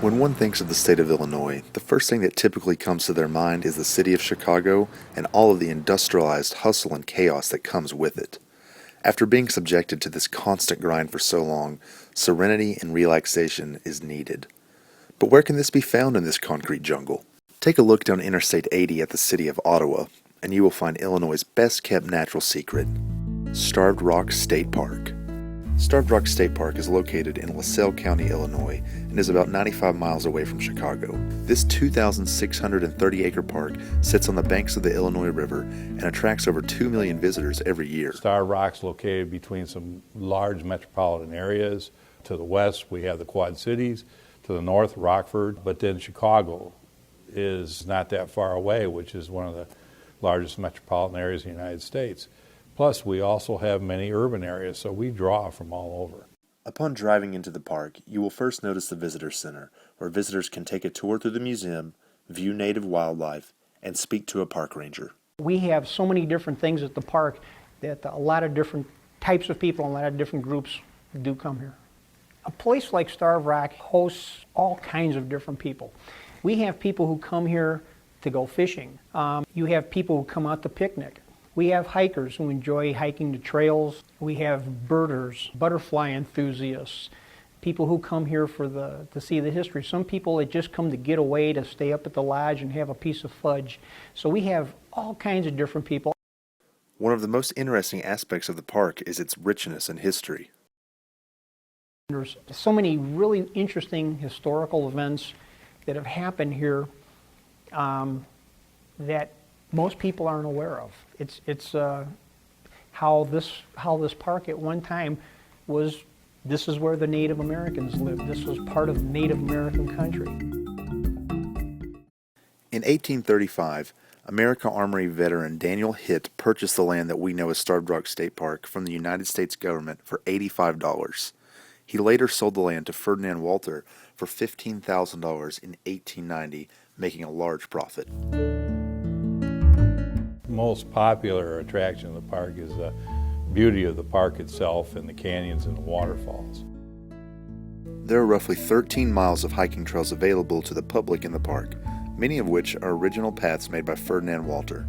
When one thinks of the state of Illinois, the first thing that typically comes to their mind is the city of Chicago and all of the industrialized hustle and chaos that comes with it. After being subjected to this constant grind for so long, serenity and relaxation is needed. But where can this be found in this concrete jungle? Take a look down Interstate 80 at the city of Ottawa, and you will find Illinois' best-kept natural secret, Starved Rock State Park. Starved Rock State Park is located in LaSalle County, Illinois, and is about 95 miles away from Chicago. This 2,630-acre park sits on the banks of the Illinois River and attracts over 2 million visitors every year. Starved Rock's located between some large metropolitan areas. To the west, we have the Quad Cities. To the north, Rockford. But then Chicago is not that far away, which is one of the largest metropolitan areas in the United States. Plus, we also have many urban areas, so we draw from all over. Upon driving into the park, you will first notice the Visitor Center, where visitors can take a tour through the museum, view native wildlife, and speak to a park ranger. We have so many different things at the park that a lot of different types of people and a lot of different groups do come here. A place like Starved Rock hosts all kinds of different people. We have people who come here to go fishing. You have people who come out to picnic. We have hikers who enjoy hiking the trails. We have birders, butterfly enthusiasts, people who come here to see the history. Some people that just come to get away, to stay up at the lodge and have a piece of fudge. So we have all kinds of different people. One of the most interesting aspects of the park is its richness and history. There's so many really interesting historical events that have happened here that most people aren't aware of. It's how this park at one time was. This is where the Native Americans lived. This was part of Native American country. In 1835, American Armory veteran Daniel Hitt purchased the land that we know as Starved Rock State Park from the United States government for $85. He later sold the land to Ferdinand Walter for $15,000 in 1890, making a large profit. Most popular attraction of the park is the beauty of the park itself and the canyons and the waterfalls. There are roughly 13 miles of hiking trails available to the public in the park, many of which are original paths made by Ferdinand Walter.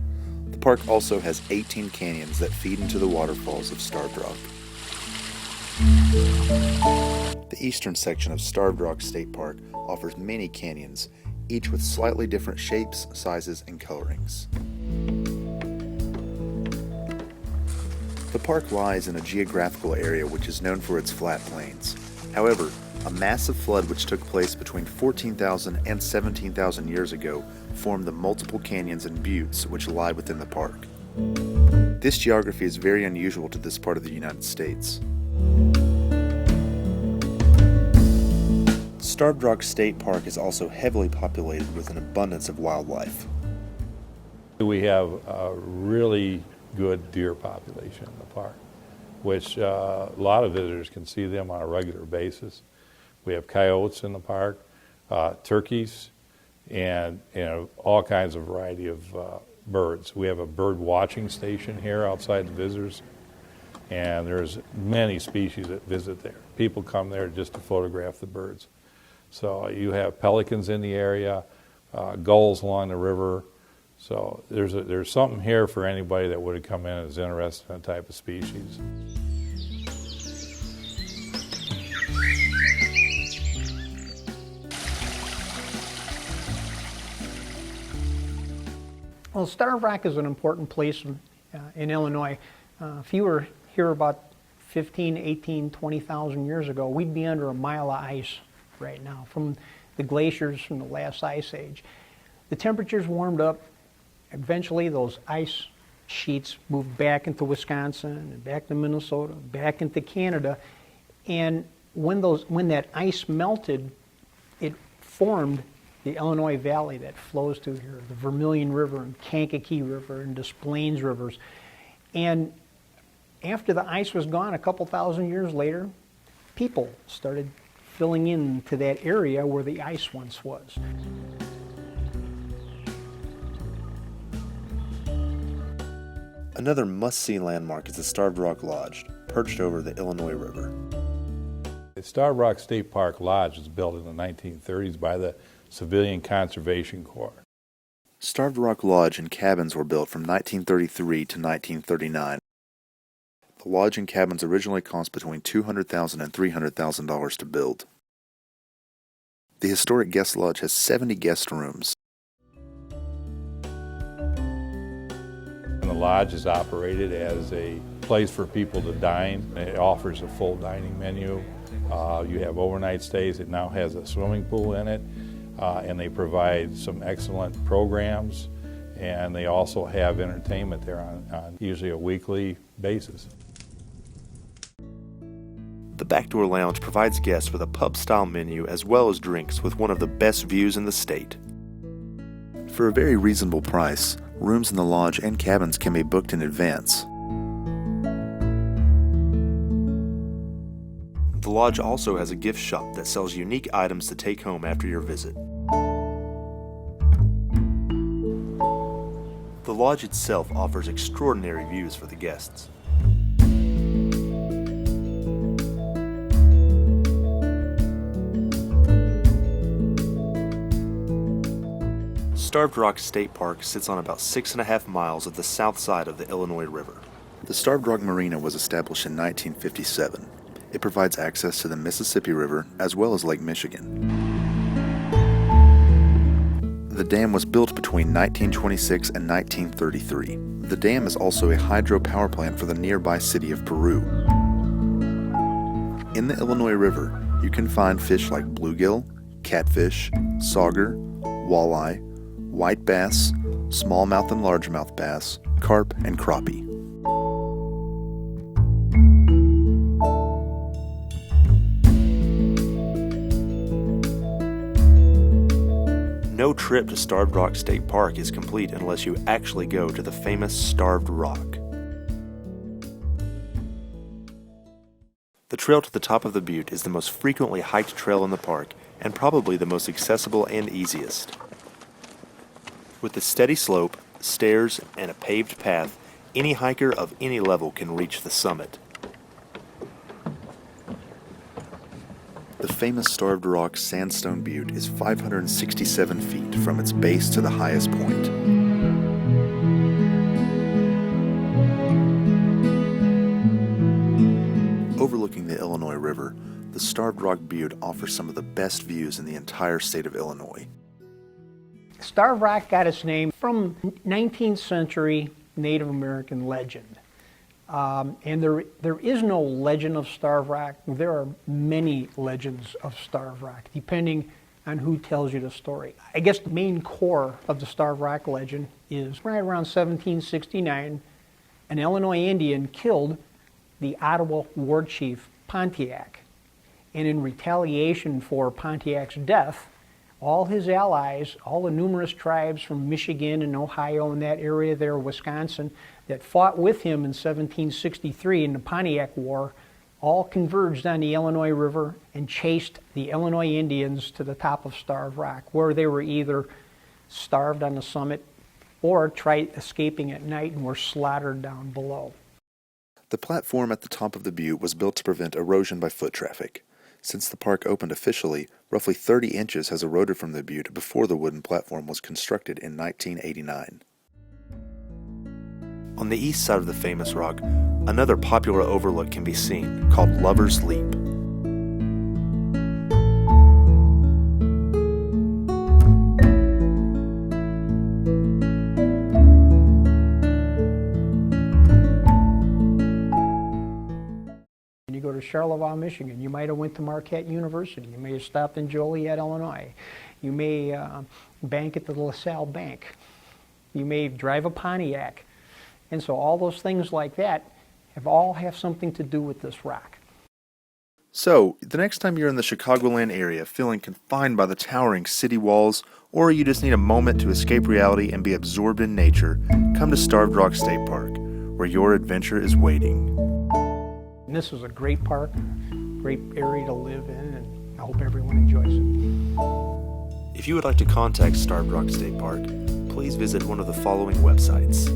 The park also has 18 canyons that feed into the waterfalls of Starved Rock. The eastern section of Starved Rock State Park offers many canyons, each with slightly different shapes, sizes, and colorings. The park lies in a geographical area which is known for its flat plains. However, a massive flood which took place between 14,000 and 17,000 years ago formed the multiple canyons and buttes which lie within the park. This geography is very unusual to this part of the United States. Starved Rock State Park is also heavily populated with an abundance of wildlife. We have a really good deer population in the park, which a lot of visitors can see them on a regular basis. We have coyotes in the park, turkeys, and all kinds of variety of birds. We have a bird watching station here outside the visitors, and there's many species that visit there. People come there just to photograph the birds. So you have pelicans in the area, gulls along the river. So there's something here for anybody that would have come in and is interested in a type of species. Well, Starved Rock is an important place in Illinois. If you were here about 15, 18, 20,000 years ago, we'd be under a mile of ice right now from the glaciers from the last ice age. The temperatures warmed up. Eventually, those ice sheets moved back into Wisconsin and back to Minnesota, back into Canada. And when that ice melted, it formed the Illinois Valley that flows through here, the Vermilion River and Kankakee River and Des Plaines rivers. And after the ice was gone, a couple thousand years later, people started filling into that area where the ice once was. Another must-see landmark is the Starved Rock Lodge, perched over the Illinois River. The Starved Rock State Park Lodge was built in the 1930s by the Civilian Conservation Corps. Starved Rock Lodge and cabins were built from 1933 to 1939. The lodge and cabins originally cost between $200,000 and $300,000 to build. The historic guest lodge has 70 guest rooms. And the lodge is operated as a place for people to dine. It offers a full dining menu. You have overnight stays. It now has a swimming pool in it, and they provide some excellent programs, and they also have entertainment there on usually a weekly basis. The Backdoor Lounge provides guests with a pub-style menu as well as drinks with one of the best views in the state. For a very reasonable price, rooms in the lodge and cabins can be booked in advance. The lodge also has a gift shop that sells unique items to take home after your visit. The lodge itself offers extraordinary views for the guests. Starved Rock State Park sits on about 6.5 miles of the south side of the Illinois River. The Starved Rock Marina was established in 1957. It provides access to the Mississippi River as well as Lake Michigan. The dam was built between 1926 and 1933. The dam is also a hydropower plant for the nearby city of Peru. In the Illinois River, you can find fish like bluegill, catfish, sauger, walleye, white bass, smallmouth and largemouth bass, carp, and crappie. No trip to Starved Rock State Park is complete unless you actually go to the famous Starved Rock. The trail to the top of the butte is the most frequently hiked trail in the park and probably the most accessible and easiest. With a steady slope, stairs, and a paved path, any hiker of any level can reach the summit. The famous Starved Rock Sandstone Butte is 567 feet from its base to the highest point. Overlooking the Illinois River, the Starved Rock Butte offers some of the best views in the entire state of Illinois. Starved Rock got its name from 19th century Native American legend. And there is no legend of Starved Rock. There are many legends of Starved Rock, depending on who tells you the story. I guess the main core of the Starved Rock legend is right around 1769, an Illinois Indian killed the Ottawa war chief Pontiac. And in retaliation for Pontiac's death, all his allies, all the numerous tribes from Michigan and Ohio and that area there, Wisconsin, that fought with him in 1763 in the Pontiac War, all converged on the Illinois River and chased the Illinois Indians to the top of Starved Rock, where they were either starved on the summit or tried escaping at night and were slaughtered down below. The platform at the top of the butte was built to prevent erosion by foot traffic. Since the park opened officially, roughly 30 inches has eroded from the butte before the wooden platform was constructed in 1989. On the east side of the famous rock, another popular overlook can be seen, called Lover's Leap. You go to Charlevoix, Michigan. You might have went to Marquette University. You may have stopped in Joliet, Illinois. You may bank at the LaSalle Bank. You may drive a Pontiac. And so all those things like that have something to do with this rock. So, the next time you're in the Chicagoland area feeling confined by the towering city walls, or you just need a moment to escape reality and be absorbed in nature, come to Starved Rock State Park, where your adventure is waiting. And this is a great park, great area to live in, and I hope everyone enjoys it. If you would like to contact Starved Rock State Park, please visit one of the following websites: